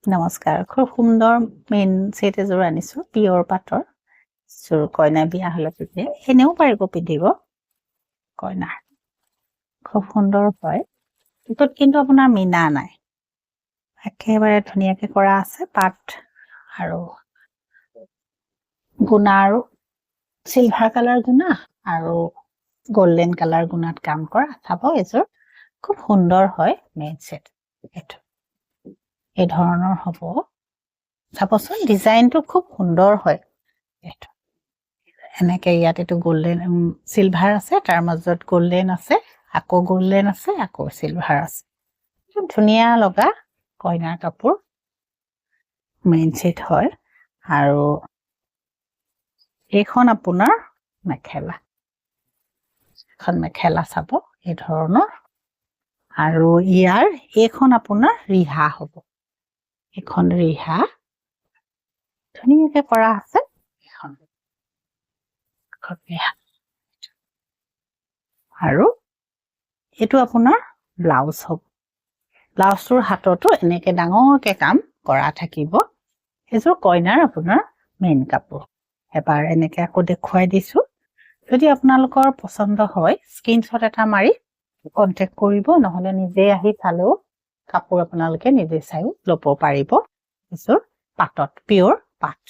নমস্কাৰ খুব সুন্দৰ মেইন সেট এযোৰ আনিছো পিয়ৰ পাটৰ যোৰ কইনা বিয়া হলে পিন্ধে এনেও পাৰিব পিন্ধিব কইনা খুব সুন্দৰ হয় এটোত কিন্তু আপোনাৰ মিনা নাই একেবাৰে ধুনীয়াকে কৰা আছে পাট আৰু গুণা আৰু সিলভাৰ কালাৰ গুণা আৰু গোল্ডেন কালাৰ গুণাত কাম কৰা চাব এযোৰ খুব সুন্দৰ হয় মেইন সেট এটো এই ধৰণৰ হ'ব চাবচোন ডিজাইনটো খুব সুন্দৰ হয় এটো এনেকে ইয়াত এটো গোল্ডেন সিলভাৰ আছে তাৰ মাজত গোল্ডেন আছে আকৌ গোল্ডেন আছে আকৌ সিলভাৰ আছে ধুনীয়া লগা কইনাৰ কাপোৰ মেইন সেট হয় আৰু এইখন আপোনাৰ মেখেলা এখন মেখেলা চাব এই ধৰণৰ আৰু ইয়াৰ এইখন আপোনাৰ ৰিহা হ'ব এখন ৰিহা ধুনীয়াকে কৰা আছে এখন ৰিহা আৰু এটো আপোনাৰ ব্লাউজ হ'ব ব্লাউজটোৰ হাতটো এনেকে ডাঙৰকে কাম কৰা থাকিব এযোৰ কইনাৰ আপোনাৰ মেইন কাপোৰ এবাৰ এনেকে আকৌ দেখুৱাই দিছো যদি আপোনালোকৰ পছন্দ হয় স্ক্ৰিনশ্বট এটা মাৰি কন্টাক্ট কৰিব নহলে নিজে আহি চালেও কাপোৰ আপোনালোকে নিজে চাই ল'ব পাৰিব এযোৰ পাটত পিয়ৰ পাট